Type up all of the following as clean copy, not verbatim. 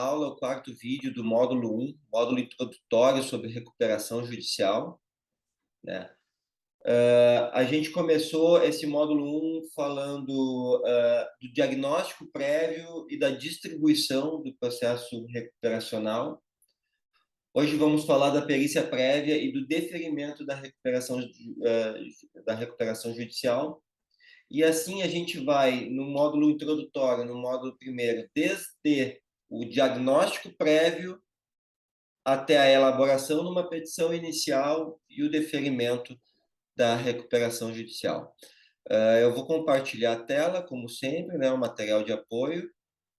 aula, o quarto vídeo do módulo 1, módulo introdutório sobre recuperação judicial, né? A gente começou esse módulo 1 falando do diagnóstico prévio e da distribuição do processo recuperacional. Hoje vamos falar da perícia prévia e do deferimento da recuperação judicial. E assim a gente vai, no módulo introdutório, no módulo primeiro, desde o diagnóstico prévio até a elaboração de uma petição inicial e o deferimento da recuperação judicial. Eu vou compartilhar a tela, como sempre, né, o material de apoio.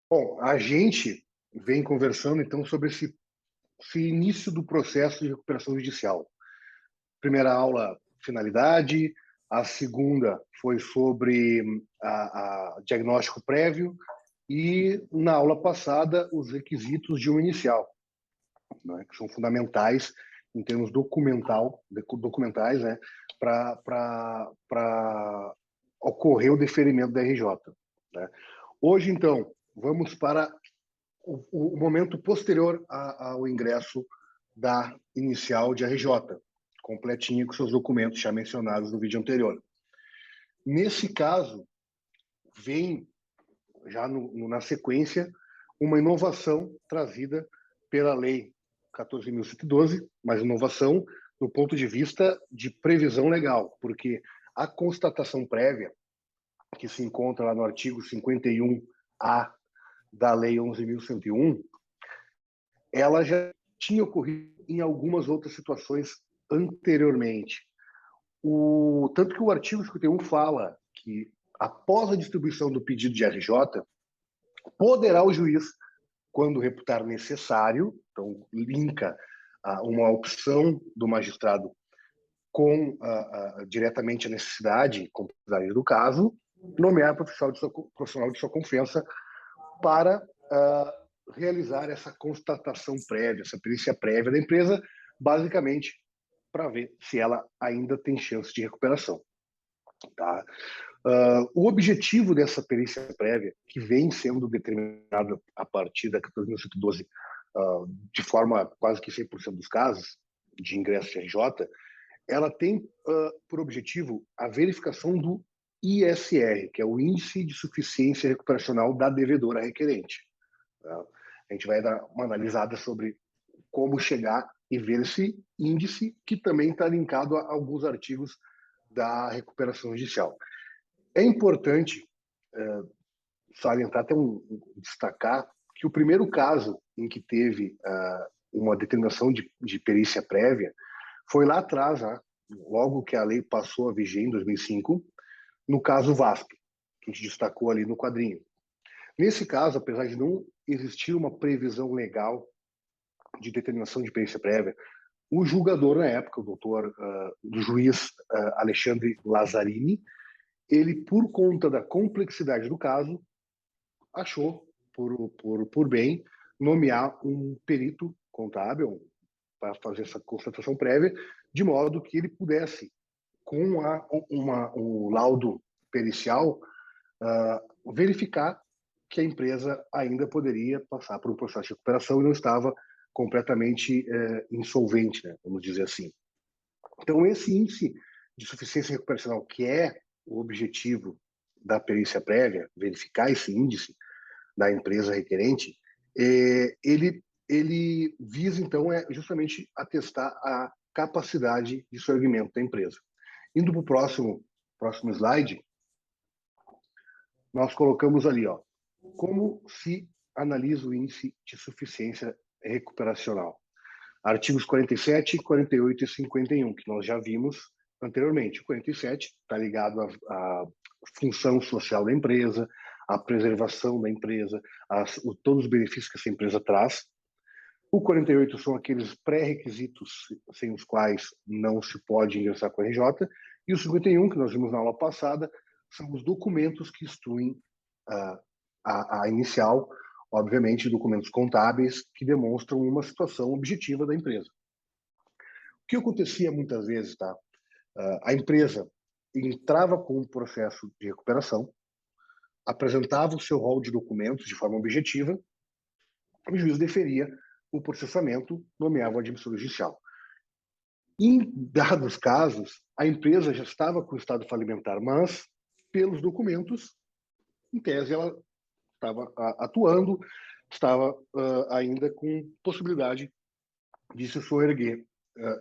Bom, a gente vem conversando, então, sobre esse início do processo de recuperação judicial. Primeira aula, finalidade. A segunda foi sobre a diagnóstico prévio. E, na aula passada, os requisitos de um inicial, né, que são fundamentais em termos documentais, né, para ocorrer o deferimento da RJ. Né. Hoje, então, vamos para o momento posterior ao ingresso da inicial de RJ, completinha com seus documentos já mencionados no vídeo anterior. Nesse caso, vem, já na sequência, uma inovação trazida pela Lei 14.112, mas inovação do ponto de vista de previsão legal, porque a constatação prévia, que se encontra lá no artigo 51A da Lei 11.101, ela já tinha ocorrido em algumas outras situações anteriormente. Tanto que o artigo 51 fala que, após a distribuição do pedido de RJ, poderá o juiz, quando reputar necessário, então linka uma opção do magistrado com diretamente a necessidade e complexidade do caso, nomear profissional de sua confiança para realizar essa constatação prévia, essa perícia prévia da empresa, basicamente para ver se ela ainda tem chance de recuperação. Tá? O objetivo dessa perícia prévia, que vem sendo determinada a partir da 14.112, de forma quase que 100% dos casos de ingresso de RJ, ela tem por objetivo a verificação do ISR, que é o Índice de Suficiência Recuperacional da devedora requerente. Tá? A gente vai dar uma analisada sobre como chegar e ver esse índice, que também está linkado a alguns artigos da recuperação judicial. É importante salientar, destacar, que o primeiro caso em que teve uma determinação de perícia prévia foi lá atrás, logo que a lei passou a viger em 2005, no caso VASP, que a gente destacou ali no quadrinho. Nesse caso, apesar de não existir uma previsão legal de determinação de perícia prévia, o julgador na época, o juiz Alexandre Lazzarini, ele, por conta da complexidade do caso, achou por bem nomear um perito contábil para fazer essa constatação prévia, de modo que ele pudesse, com o laudo pericial, verificar que a empresa ainda poderia passar por um processo de recuperação e não estava completamente insolvente, né, vamos dizer assim. Então, esse índice de suficiência recuperacional, que é o objetivo da perícia prévia, verificar esse índice da empresa requerente, ele visa, então, justamente atestar a capacidade de soerguimento da empresa. Indo para o próximo slide, nós colocamos ali, como se analisa o índice de suficiência recuperacional. Artigos 47, 48 e 51, que nós já vimos anteriormente. O 47 está ligado à função social da empresa, à preservação da empresa, todos os benefícios que essa empresa traz. O 48 são aqueles pré-requisitos sem os quais não se pode ingressar com a RJ. E o 51, que nós vimos na aula passada, são os documentos que instruem a inicial, obviamente, documentos contábeis que demonstram uma situação objetiva da empresa. O que acontecia muitas vezes, tá? A empresa entrava com um processo de recuperação, apresentava o seu rol de documentos de forma objetiva, o juiz deferia o processamento, nomeava o administrador judicial. Em dados casos, a empresa já estava com o estado falimentar, mas, pelos documentos, em tese, ela estava atuando, estava ainda com possibilidade de se soerguer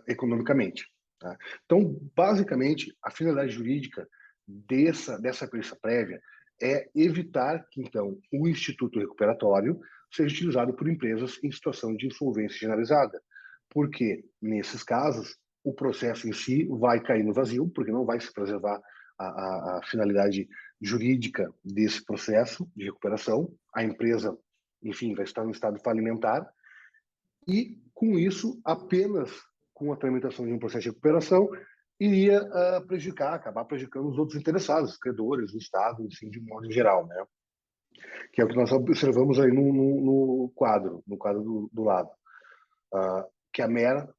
economicamente. Tá? Então, basicamente, a finalidade jurídica dessa perícia prévia é evitar que, então, o instituto recuperatório seja utilizado por empresas em situação de insolvência generalizada, porque, nesses casos, o processo em si vai cair no vazio, porque não vai se preservar a finalidade jurídica desse processo de recuperação, a empresa, enfim, vai estar no estado falimentar, e, com isso, apenas com a tramitação de um processo de recuperação, iria acabar prejudicando os outros interessados, os credores, o Estado, assim, de um modo geral, né? Que é o que nós observamos aí no quadro do lado. Que a mera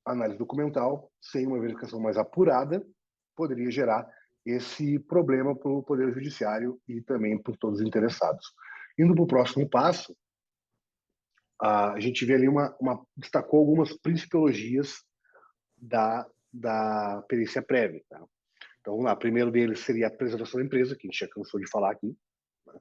análise documental, sem uma verificação mais apurada, poderia gerar esse problema para o Poder Judiciário e também por todos os interessados. Indo para o próximo passo, a gente vê ali destacou algumas principiologias da perícia prévia. Tá? Então, vamos lá. Primeiro deles seria a preservação da empresa, que a gente já cansou de falar aqui, né?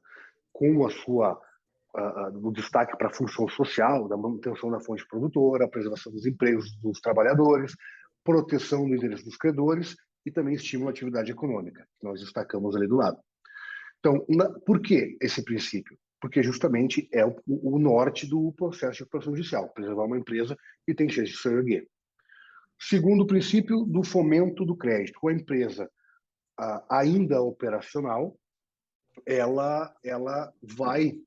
Com o destaque para a função social, da manutenção da fonte produtora, a preservação dos empregos dos trabalhadores, proteção do interesse dos credores e também estímulo à atividade econômica, que nós destacamos ali do lado. Então, por que esse princípio? Porque justamente é o norte do processo de recuperação judicial, preservar uma empresa que tem chance de se erguer. Segundo o princípio do fomento do crédito, com a empresa ainda operacional, ela vai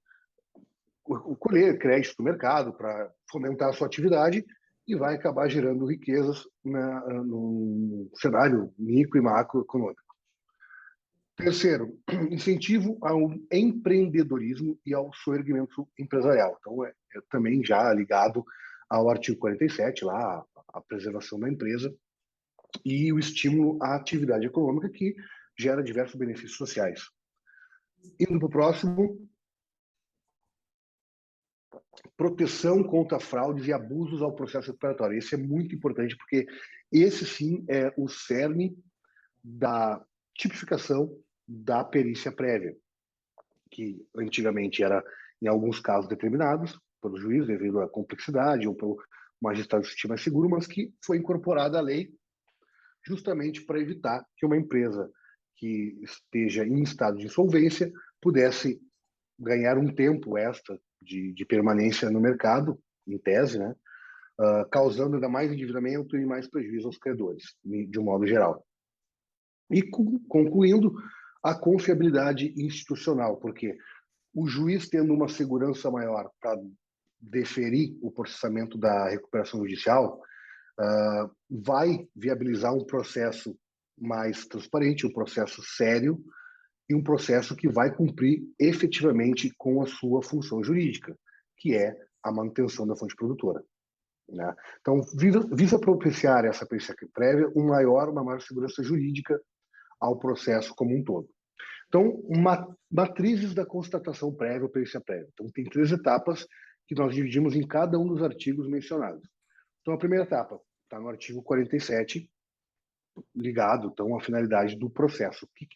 colher crédito do mercado para fomentar a sua atividade e vai acabar gerando riquezas no cenário micro e macroeconômico. Terceiro, incentivo ao empreendedorismo e ao soerguimento empresarial. Então, é também já ligado ao artigo 47, lá, a preservação da empresa e o estímulo à atividade econômica, que gera diversos benefícios sociais. Indo para o próximo, proteção contra fraudes e abusos ao processo recuperatório. Esse é muito importante, porque esse sim é o cerne da tipificação da perícia prévia, que antigamente era, em alguns casos, determinados pelo juiz, devido à complexidade, ou pelo magistrado se sentir mais seguro, mas que foi incorporada à lei justamente para evitar que uma empresa que esteja em estado de insolvência pudesse ganhar um tempo extra de permanência no mercado, em tese, né? Causando ainda mais endividamento e mais prejuízo aos credores, de um modo geral. E concluindo, a confiabilidade institucional, porque o juiz tendo uma segurança maior para deferir o processamento da recuperação judicial, vai viabilizar um processo mais transparente, um processo sério e um processo que vai cumprir efetivamente com a sua função jurídica, que é a manutenção da fonte produtora. Né? Então, visa propiciar essa perícia prévia uma maior segurança jurídica ao processo como um todo. Então, matrizes da constatação prévia ou perícia prévia. Então, tem 3 etapas que nós dividimos em cada um dos artigos mencionados. Então, a primeira etapa está no artigo 47, ligado, então, à finalidade do processo. O que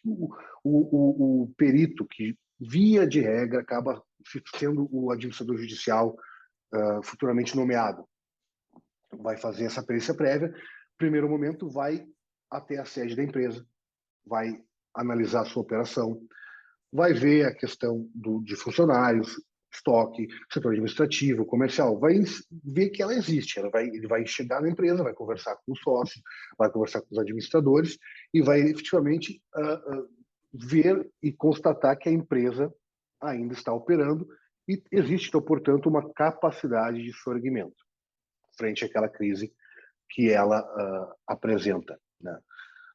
o perito, que, via de regra, acaba sendo o administrador judicial futuramente nomeado, vai fazer essa perícia prévia. Primeiro momento, vai até a sede da empresa, vai analisar a sua operação, vai ver a questão de funcionários, estoque, setor administrativo, comercial, vai ver que ela existe. Ele vai chegar na empresa, vai conversar com os sócios, vai conversar com os administradores e vai efetivamente ver e constatar que a empresa ainda está operando e existe, então, portanto, uma capacidade de soerguimento frente àquela crise que ela apresenta, né?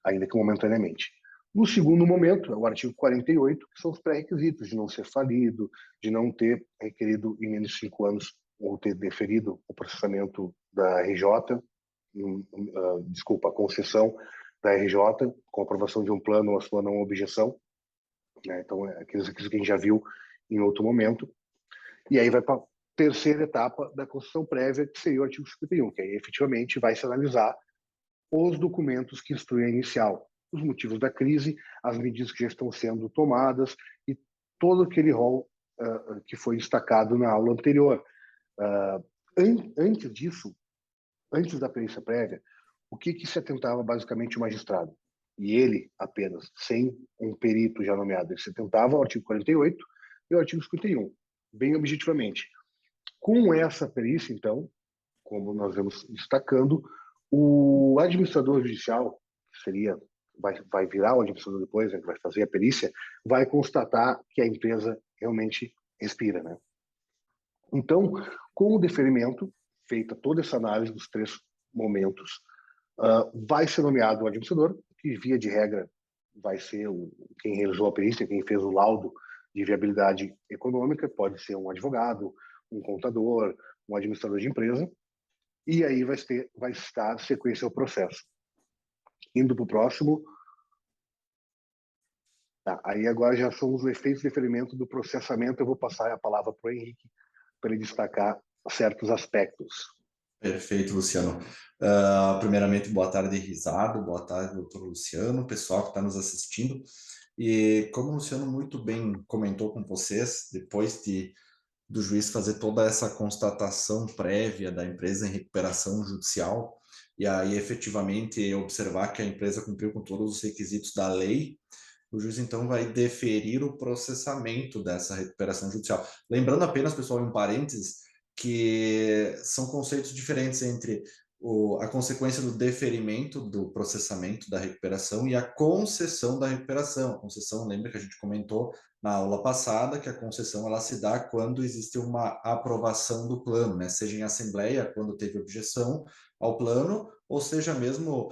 Ainda que momentaneamente. No segundo momento, é o artigo 48, que são os pré-requisitos de não ser falido, de não ter requerido em menos de 5 anos ou ter deferido o processamento da RJ, a concessão da RJ, com aprovação de um plano ou a sua não objeção. Né? Então, é aquilo que a gente já viu em outro momento. E aí vai para terceira etapa da constituição prévia, que seria o artigo 51, que aí efetivamente vai se analisar os documentos que instruem a inicial, os motivos da crise, as medidas que já estão sendo tomadas e todo aquele rol que foi destacado na aula anterior. Antes disso, antes da perícia prévia, o que se atentava basicamente o magistrado? E ele apenas, sem um perito já nomeado, ele se atentava ao artigo 48 e ao artigo 51, bem objetivamente. Com essa perícia, então, como nós vemos destacando, o administrador judicial, que seria, vai virar o administrador depois, né, que vai fazer a perícia, vai constatar que a empresa realmente respira, né? Então, com o deferimento, feita toda essa análise dos três momentos, vai ser nomeado o administrador, que via de regra vai ser quem realizou a perícia, quem fez o laudo de viabilidade econômica, pode ser um advogado, um contador, um administrador de empresa, e aí vai estar sequência ao processo. Indo para o próximo, aí agora já são os efeitos de deferimento do processamento, eu vou passar a palavra para o Henrique, para ele destacar certos aspectos. Perfeito, Luciano. Primeiramente, boa tarde, Risado, boa tarde, doutor Luciano, pessoal que está nos assistindo. E como o Luciano muito bem comentou com vocês, depois do juiz fazer toda essa constatação prévia da empresa em recuperação judicial, e aí efetivamente observar que a empresa cumpriu com todos os requisitos da lei, o juiz então vai deferir o processamento dessa recuperação judicial. Lembrando apenas, pessoal, em parênteses, que são conceitos diferentes entre a consequência do deferimento do processamento da recuperação e a concessão da recuperação. A concessão, lembra que a gente comentou na aula passada que a concessão ela se dá quando existe uma aprovação do plano, né? Seja em assembleia, quando teve objeção ao plano, ou seja mesmo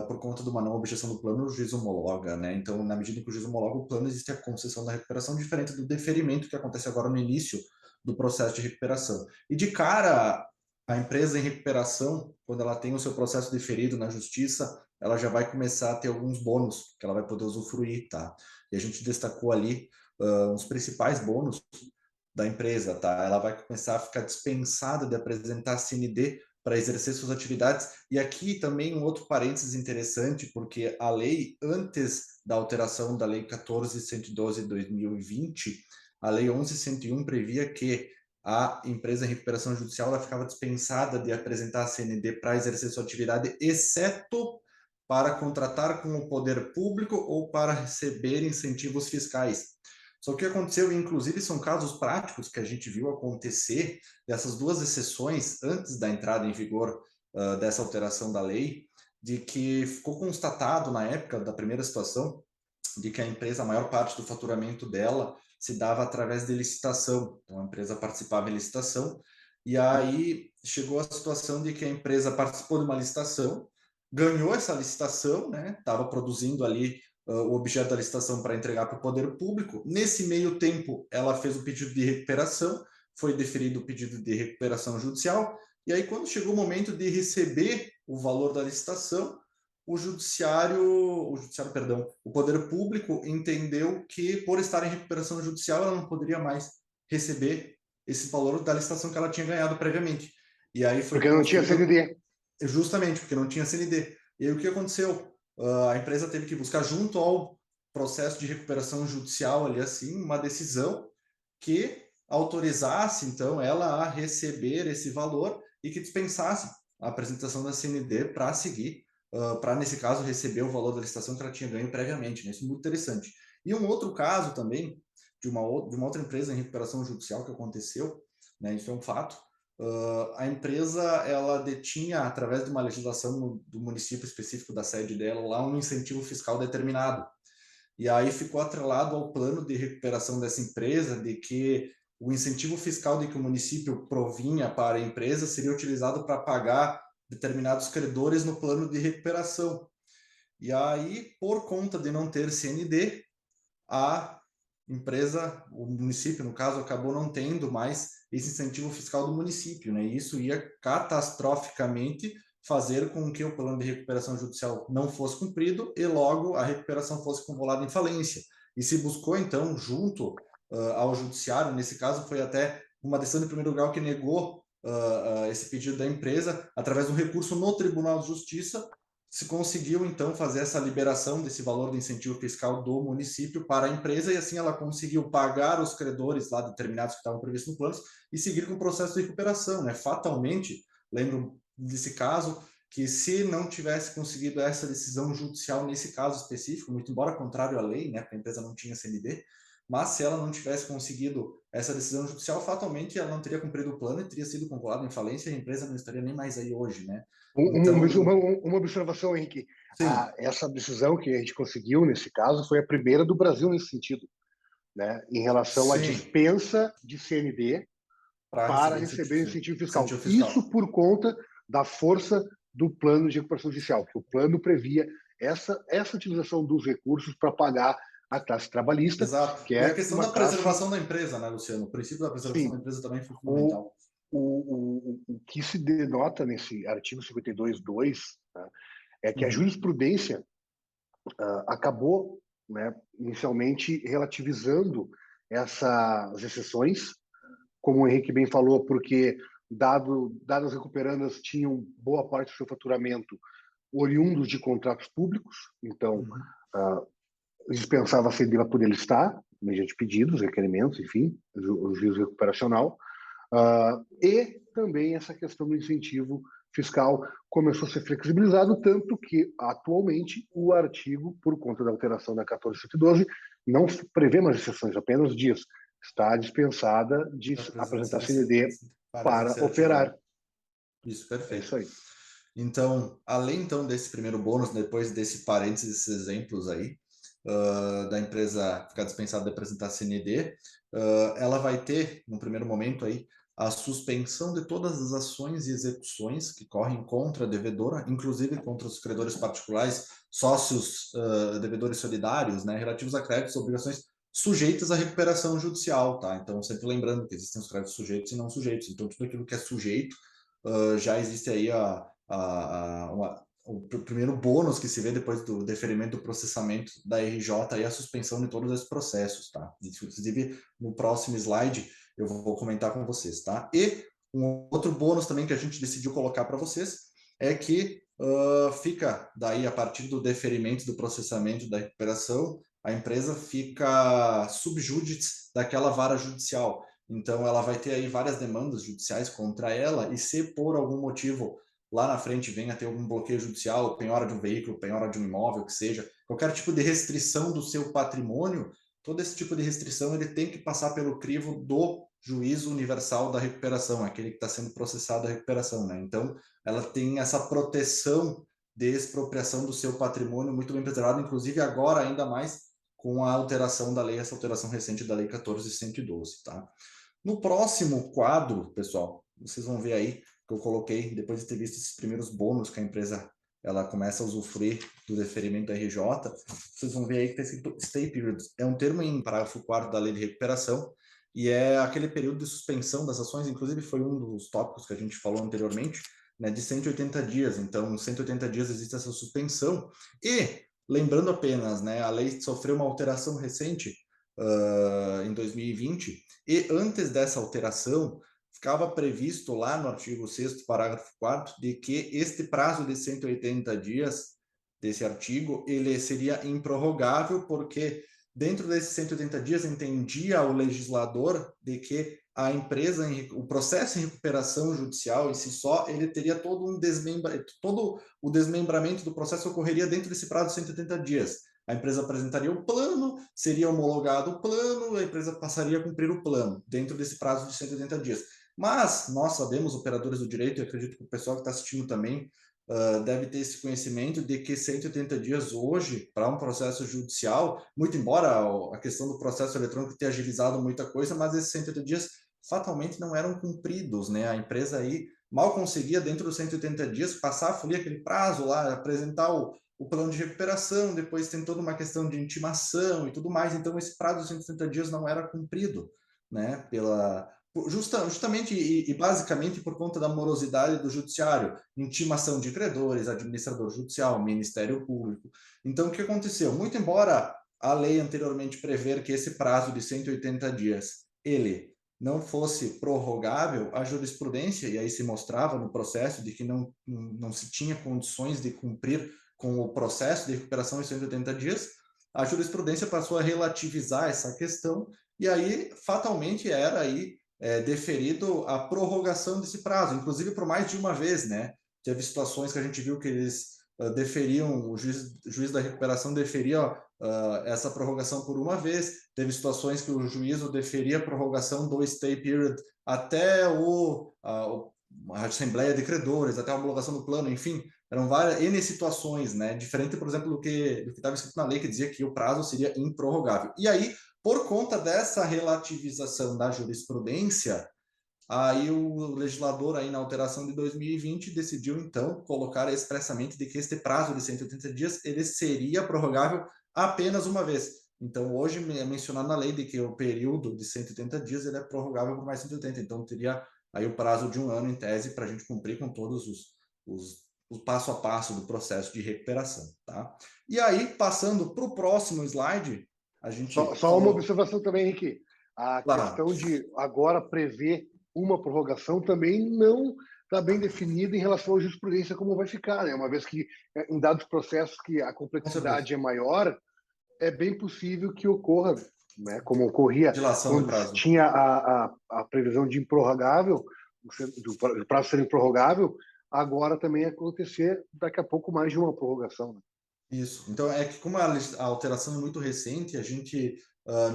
por conta de uma não objeção do plano, o juiz homologa, né? Então, na medida em que o juiz homologa o plano, existe a concessão da recuperação, diferente do deferimento que acontece agora no início do processo de recuperação. E de cara, a empresa em recuperação, quando ela tem o seu processo deferido na justiça, ela já vai começar a ter alguns bônus que ela vai poder usufruir, tá? E a gente destacou ali os principais bônus da empresa, tá? Ela vai começar a ficar dispensada de apresentar CND para exercer suas atividades. E aqui também um outro parênteses interessante, porque a lei, antes da alteração da Lei 14.112 de 2020, a Lei 11.101 previa que a empresa em recuperação judicial ela ficava dispensada de apresentar a CND para exercer sua atividade, exceto para contratar com o poder público ou para receber incentivos fiscais. Só que o que aconteceu, inclusive, são casos práticos que a gente viu acontecer dessas duas exceções antes da entrada em vigor dessa alteração da lei, de que ficou constatado na época da primeira situação de que a empresa, a maior parte do faturamento dela se dava através de licitação. Então, a empresa participava em licitação e aí chegou a situação de que a empresa participou de uma licitação, ganhou essa licitação, né? Estava produzindo ali o objeto da licitação para entregar para o poder público. Nesse meio tempo, ela fez o pedido de recuperação, foi deferido o pedido de recuperação judicial, e aí quando chegou o momento de receber o valor da licitação, o poder público entendeu que, por estar em recuperação judicial, ela não poderia mais receber esse valor da licitação que ela tinha ganhado previamente. E aí foi porque não tinha CND. Justamente, porque não tinha CND. E aí o que aconteceu? A empresa teve que buscar, junto ao processo de recuperação judicial, ali assim, uma decisão que autorizasse, então, ela a receber esse valor e que dispensasse a apresentação da CND para seguir, para, nesse caso, receber o valor da licitação que ela tinha ganho previamente. Né? Isso é muito interessante. E um outro caso também, de uma outra empresa em recuperação judicial que aconteceu, né? Isso é um fato, a empresa ela detinha, através de uma legislação do município específico da sede dela, lá um incentivo fiscal determinado. E aí ficou atrelado ao plano de recuperação dessa empresa de que o incentivo fiscal de que o município provinha para a empresa seria utilizado para pagar determinados credores no plano de recuperação. E aí, por conta de não ter CND, a empresa, o município, no caso, acabou não tendo mais esse incentivo fiscal do município, né? E isso ia catastroficamente fazer com que o plano de recuperação judicial não fosse cumprido e logo a recuperação fosse convolada em falência. E se buscou, então, junto ao judiciário, nesse caso foi até uma decisão de primeiro grau que negou esse pedido da empresa, através de um recurso no Tribunal de Justiça, se conseguiu, então, fazer essa liberação desse valor de incentivo fiscal do município para a empresa, e assim ela conseguiu pagar os credores lá determinados que estavam previstos no plano e seguir com o processo de recuperação, né? Fatalmente, lembro desse caso, que se não tivesse conseguido essa decisão judicial nesse caso específico, muito embora contrário à lei, né, porque a empresa não tinha CND, mas se ela não tivesse conseguido essa decisão judicial, fatalmente ela não teria cumprido o plano e teria sido concluída em falência e a empresa não estaria nem mais aí hoje, né? Então, Uma observação, Henrique. sim, Essa decisão que a gente conseguiu nesse caso foi a primeira do Brasil nesse sentido, né? Em relação à sim, dispensa de CND para para receber receber incentivo fiscal. incentivo fiscal. Isso por conta da força do plano de recuperação judicial, que o plano previa essa utilização dos recursos para pagar a classe trabalhista, Exato. que E a é questão uma da classe, preservação da empresa, né, Luciano? O princípio da preservação da sim, empresa também foi o, fundamental. o que se denota nesse artigo 52.2, tá, é que a Uhum. jurisprudência acabou, né, inicialmente relativizando essas exceções, como o Henrique bem falou, porque dadas recuperandas tinham boa parte do seu faturamento oriundos de contratos públicos, então Uhum. dispensava a CD para poder listar, mediante pedidos, requerimentos, enfim, o juízo recuperacional, e também essa questão do incentivo fiscal começou a ser flexibilizado, tanto que, atualmente, o artigo, por conta da alteração da 14.112, não prevê mais exceções, apenas diz está dispensada de Da presença apresentar CND para para exercer a operar. atividade. Isso, É perfeito. isso aí. Então, além então desse primeiro bônus, depois desse parênteses, desses exemplos aí, da empresa ficar dispensada de apresentar CND, ela vai ter, no primeiro momento aí, a suspensão de todas as ações e execuções que correm contra a devedora, inclusive contra os credores particulares, sócios devedores solidários, né, relativos a créditos e obrigações sujeitas à recuperação judicial, tá? Então, sempre lembrando que existem os créditos sujeitos e não sujeitos. Então, tudo aquilo que é sujeito, já existe aí o primeiro bônus que se vê depois do deferimento do processamento da RJ e a suspensão de todos esses processos, tá? Inclusive, no próximo slide eu vou comentar com vocês, tá? E um outro bônus também que a gente decidiu colocar para vocês é que fica daí, a partir do deferimento do processamento da recuperação, a empresa fica subjúdice daquela vara judicial. Então, ela vai ter aí várias demandas judiciais contra ela, e se por algum motivo lá na frente venha a ter algum bloqueio judicial, penhora de um veículo, penhora de um imóvel, que seja, qualquer tipo de restrição do seu patrimônio, todo esse tipo de restrição ele tem que passar pelo crivo do juízo universal da recuperação, aquele que está sendo processado a recuperação, né? Então, ela tem essa proteção de expropriação do seu patrimônio muito bem preservado, inclusive agora ainda mais com a alteração da lei, essa alteração recente da lei 14.112, tá? No próximo quadro, pessoal, vocês vão ver aí que eu coloquei, depois de ter visto esses primeiros bônus que a empresa ela começa a usufruir do deferimento da RJ, vocês vão ver aí que está escrito stay period. É um termo em parágrafo 4º da lei de recuperação, e é aquele período de suspensão das ações, inclusive foi um dos tópicos que a gente falou anteriormente, né, de 180 dias. Então, 180 dias existe essa suspensão. E, lembrando apenas, né, a lei sofreu uma alteração recente em 2020, e antes dessa alteração, ficava previsto lá no artigo 6º, parágrafo 4º, de que este prazo de 180 dias desse artigo, ele seria improrrogável, porque dentro desses 180 dias entendia o legislador de que a empresa, o processo em recuperação judicial em si só, ele teria todo o desmembramento do processo ocorreria dentro desse prazo de 180 dias. A empresa apresentaria o plano, seria homologado o plano, a empresa passaria a cumprir o plano dentro desse prazo de 180 dias. Mas nós sabemos, operadores do direito, e acredito que o pessoal que está assistindo também deve ter esse conhecimento de que 180 dias hoje, para um processo judicial, muito embora a questão do processo eletrônico tenha agilizado muita coisa, mas esses 180 dias fatalmente não eram cumpridos, né? A empresa aí mal conseguia, dentro dos 180 dias, passar a folia, aquele prazo lá, apresentar o plano de recuperação, depois tem toda uma questão de intimação e tudo mais, então esse prazo de 180 dias não era cumprido, né, justamente e basicamente por conta da morosidade do judiciário, intimação de credores, administrador judicial, Ministério Público. Então, o que aconteceu? Muito embora a lei anteriormente prever que esse prazo de 180 dias, ele não fosse prorrogável, a jurisprudência, e aí se mostrava no processo de que não se tinha condições de cumprir com o processo de recuperação em 180 dias, a jurisprudência passou a relativizar essa questão, e aí fatalmente era aí deferido a prorrogação desse prazo, inclusive por mais de uma vez, né? Teve situações que a gente viu que eles deferiam, o juiz da recuperação deferia essa prorrogação por uma vez, teve situações que o juízo deferia a prorrogação do stay period até a Assembleia de Credores, até a homologação do plano, enfim, eram várias N situações, né? Diferente, por exemplo, do que estava escrito na lei, que dizia que o prazo seria improrrogável. E aí, por conta dessa relativização da jurisprudência, aí o legislador, aí na alteração de 2020, decidiu, então, colocar expressamente de que este prazo de 180 dias ele seria prorrogável apenas uma vez. Então, hoje é mencionado na lei de que o período de 180 dias ele é prorrogável por mais 180. Então, teria aí o prazo de um ano, em tese, para a gente cumprir com todos o passo a passo do processo de recuperação. Tá? E aí, passando para o próximo slide, a gente Só uma observação também, Henrique. A Claro. questão de agora prever uma prorrogação também não está bem definida em relação à jurisprudência como vai ficar, né? Uma vez que em dados processos que a complexidade é maior, é bem possível que ocorra, né? Como ocorria Dilação do quando prazo. tinha a previsão de improrrogável, do prazo ser improrrogável, agora também acontecer daqui a pouco mais de uma prorrogação, né? Isso. Então, é que como a alteração é muito recente, a gente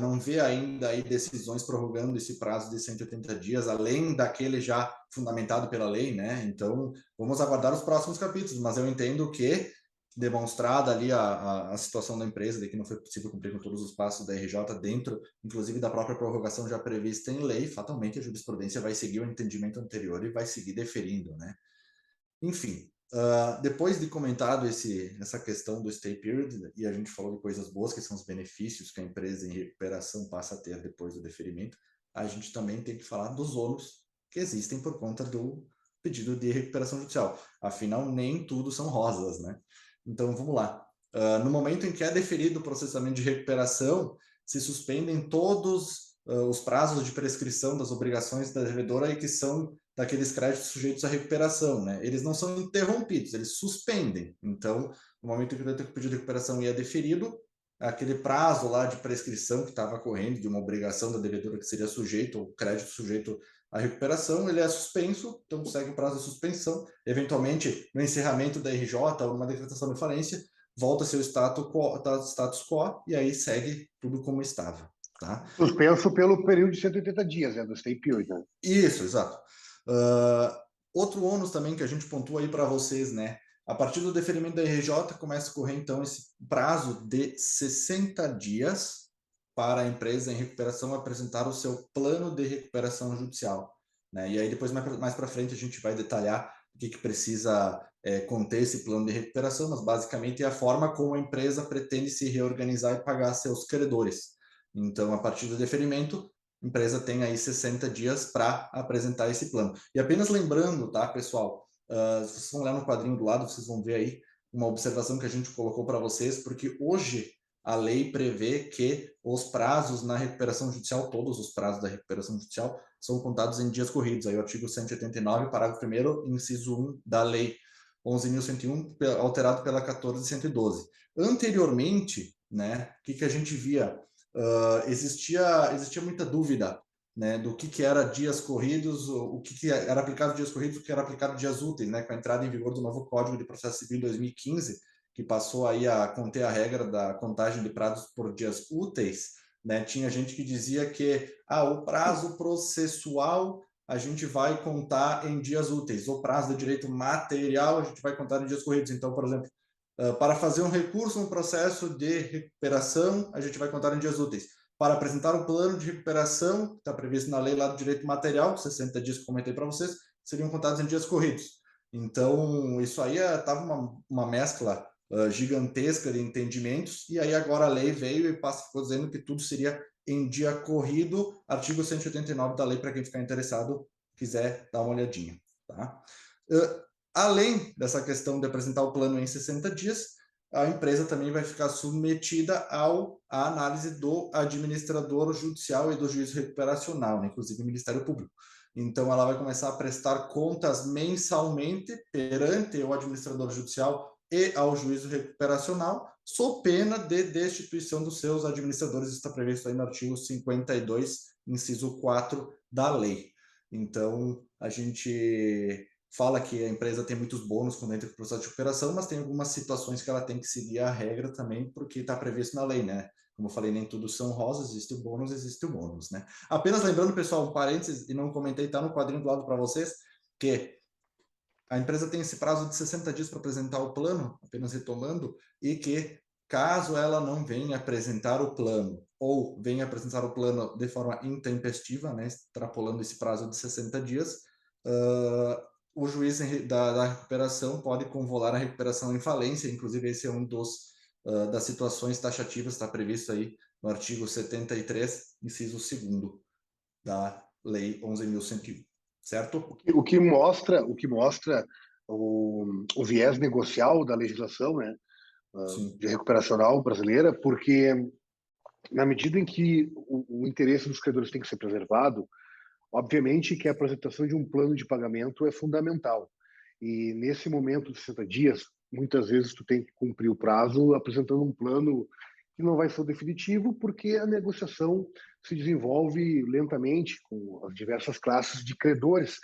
não vê ainda aí decisões prorrogando esse prazo de 180 dias, além daquele já fundamentado pela lei, né? Então, vamos aguardar os próximos capítulos, mas eu entendo que, demonstrada ali a situação da empresa, de que não foi possível cumprir com todos os passos da RJ dentro, inclusive da própria prorrogação já prevista em lei, fatalmente a jurisprudência vai seguir o entendimento anterior e vai seguir deferindo, né? Enfim, depois de comentado essa questão do stay period, e a gente falou de coisas boas, que são os benefícios que a empresa em recuperação passa a ter depois do deferimento, a gente também tem que falar dos ônus que existem por conta do pedido de recuperação judicial. Afinal, nem tudo são rosas, né? Então, vamos lá. No momento em que é deferido o processamento de recuperação, se suspendem todos os prazos de prescrição das obrigações da devedora e que são daqueles créditos sujeitos à recuperação, né? Eles não são interrompidos, eles suspendem. Então, no momento em que o pedido de recuperação ia deferido, aquele prazo lá de prescrição que estava correndo de uma obrigação da devedora que seria sujeito, ou crédito sujeito à recuperação, ele é suspenso, então segue o prazo de suspensão. Eventualmente, no encerramento da RJ ou numa decretação de falência, volta seu status quo e aí segue tudo como estava. Tá? Suspenso pelo período de 180 dias, né, do stay period, né? Isso, exato. Outro ônus também que a gente pontua aí para vocês, né? A partir do deferimento da RJ, começa a correr, então, esse prazo de 60 dias para a empresa em recuperação apresentar o seu plano de recuperação judicial. Né? E aí, depois, mais para frente, a gente vai detalhar o que precisa conter esse plano de recuperação, mas basicamente é a forma como a empresa pretende se reorganizar e pagar seus credores. Então, a partir do deferimento, a empresa tem aí 60 dias para apresentar esse plano. E apenas lembrando, tá, pessoal, se vocês vão olhar no quadrinho do lado, vocês vão ver aí uma observação que a gente colocou para vocês, porque hoje a lei prevê que os prazos na recuperação judicial, todos os prazos da recuperação judicial, são contados em dias corridos. Aí o artigo 189, parágrafo 1º, inciso 1 da lei 11.101, alterado pela 14.112. Anteriormente, né, o que a gente via? Existia muita dúvida, né, do que era dias corridos, o que era aplicado dias corridos, o que era aplicado dias úteis, né, com a entrada em vigor do novo Código de Processo Civil em 2015, que passou aí a conter a regra da contagem de prazos por dias úteis, né, tinha gente que dizia que o prazo processual a gente vai contar em dias úteis, o prazo do direito material a gente vai contar em dias corridos. Então, por exemplo, para fazer um recurso no processo de recuperação, a gente vai contar em dias úteis. Para apresentar um plano de recuperação, que está previsto na lei lá do direito material, 60 dias que eu comentei para vocês, seriam contados em dias corridos. Então, isso aí estava uma mescla gigantesca de entendimentos, e aí agora a lei veio e ficou dizendo que tudo seria em dia corrido, artigo 189 da lei, para quem ficar interessado, quiser dar uma olhadinha. Tá? Além dessa questão de apresentar o plano em 60 dias, a empresa também vai ficar submetida à análise do administrador judicial e do juiz recuperacional, né? Inclusive o Ministério Público. Então, ela vai começar a prestar contas mensalmente perante o administrador judicial e ao juízo recuperacional, sob pena de destituição dos seus administradores. Isso está previsto aí no artigo 52, inciso 4 da lei. Então, a gente fala que a empresa tem muitos bônus quando entra no processo de recuperação, mas tem algumas situações que ela tem que seguir a regra também, porque está previsto na lei, né? Como eu falei, nem tudo são rosas, existe o bônus, né? Apenas lembrando, pessoal, um parênteses, e não comentei, tá no quadrinho do lado para vocês, que a empresa tem esse prazo de 60 dias para apresentar o plano, apenas retomando, e que caso ela não venha apresentar o plano ou venha apresentar o plano de forma intempestiva, né, extrapolando esse prazo de 60 dias, o juiz da recuperação pode convolar a recuperação em falência. Inclusive, esse é um das situações taxativas, está previsto aí no artigo 73, inciso 2º da Lei 11.101, certo? O que mostra o viés negocial da legislação, né, de recuperacional brasileira, porque na medida em que o interesse dos credores tem que ser preservado, obviamente que a apresentação de um plano de pagamento é fundamental. E nesse momento de 60 dias, muitas vezes tu tem que cumprir o prazo apresentando um plano que não vai ser o definitivo, porque a negociação se desenvolve lentamente com as diversas classes de credores.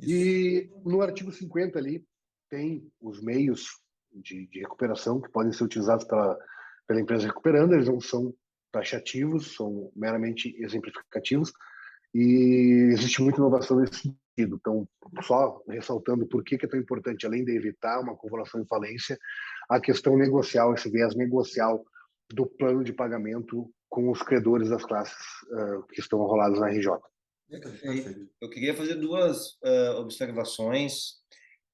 E no artigo 50 ali tem os meios de recuperação que podem ser utilizados pela empresa recuperando. Eles não são taxativos, são meramente exemplificativos, e existe muita inovação nesse sentido. Então, só ressaltando por que é tão importante, além de evitar uma convolução em falência, a questão negocial, esse viés negocial do plano de pagamento com os credores das classes que estão rolados na RJ. Eu queria fazer duas observações.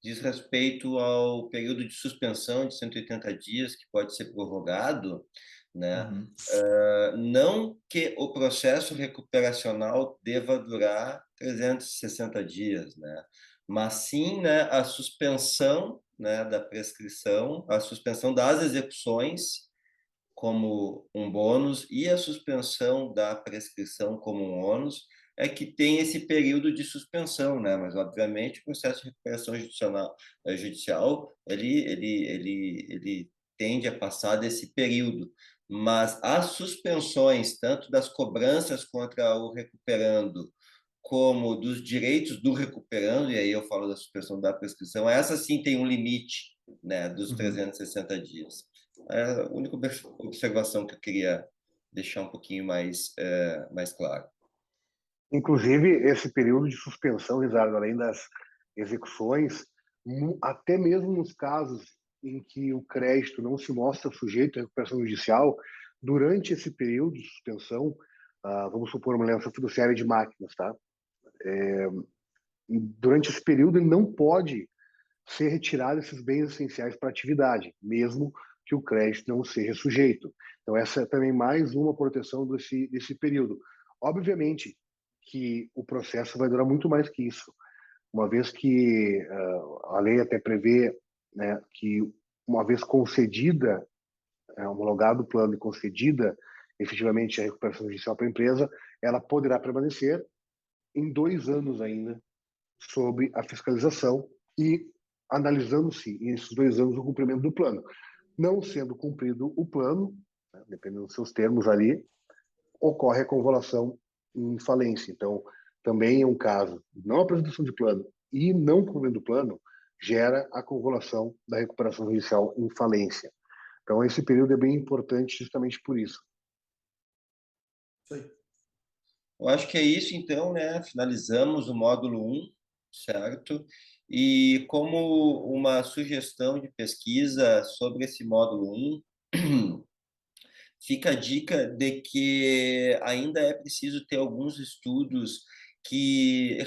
Diz respeito ao período de suspensão de 180 dias, que pode ser prorrogado, né? Não que o processo recuperacional deva durar 360 dias, né? Mas sim, né, a suspensão, né, da prescrição, a suspensão das execuções como um bônus e a suspensão da prescrição como um ônus, é que tem esse período de suspensão, né? Mas obviamente o processo de recuperação judicial ele tende a passar desse período, mas as suspensões tanto das cobranças contra o recuperando como dos direitos do recuperando, e aí eu falo da suspensão da prescrição, essa sim tem um limite, né, dos 360 dias. É a única observação que eu queria deixar um pouquinho mais claro. Inclusive, esse período de suspensão, Ricardo, além das execuções, até mesmo nos casos em que o crédito não se mostra sujeito à recuperação judicial, durante esse período de suspensão, vamos supor uma aliança fiduciária de máquinas, tá? Durante esse período, ele não pode ser retirado esses bens essenciais para a atividade, mesmo que o crédito não seja sujeito. Então, essa é também mais uma proteção desse período. Obviamente que o processo vai durar muito mais que isso, uma vez que a lei até prevê, né, que uma vez concedida, homologado o plano e concedida efetivamente a recuperação judicial para a empresa, ela poderá permanecer em 2 anos ainda sob a fiscalização e analisando-se nesses 2 anos o cumprimento do plano. Não sendo cumprido o plano, né, dependendo dos seus termos ali, ocorre a convolução em falência. Então, também é um caso de não apresentação de plano e não cumprimento do plano, gera a convolução da recuperação judicial em falência. Então, esse período é bem importante justamente por isso. Eu acho que é isso, então, né? Finalizamos o módulo 1, certo? E como uma sugestão de pesquisa sobre esse módulo 1, fica a dica de que ainda é preciso ter alguns estudos que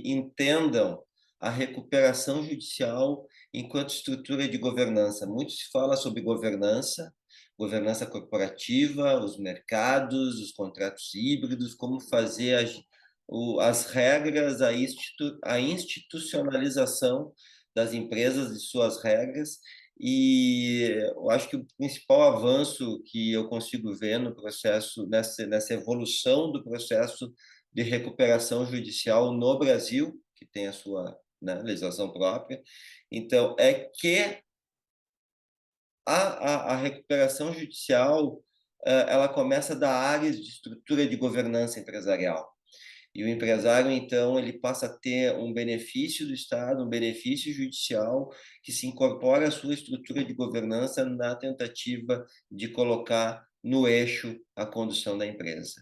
entendam a recuperação judicial enquanto estrutura de governança. Muito se fala sobre governança corporativa, os mercados, os contratos híbridos, como fazer as regras, a institucionalização das empresas e suas regras, e eu acho que o principal avanço que eu consigo ver no processo, nessa evolução do processo de recuperação judicial no Brasil, que tem a sua, né, legislação própria, então, é que a recuperação judicial ela começa da áreas de estrutura de governança empresarial. E o empresário, então, ele passa a ter um benefício do Estado, um benefício judicial, que se incorpora à sua estrutura de governança na tentativa de colocar no eixo a condução da empresa.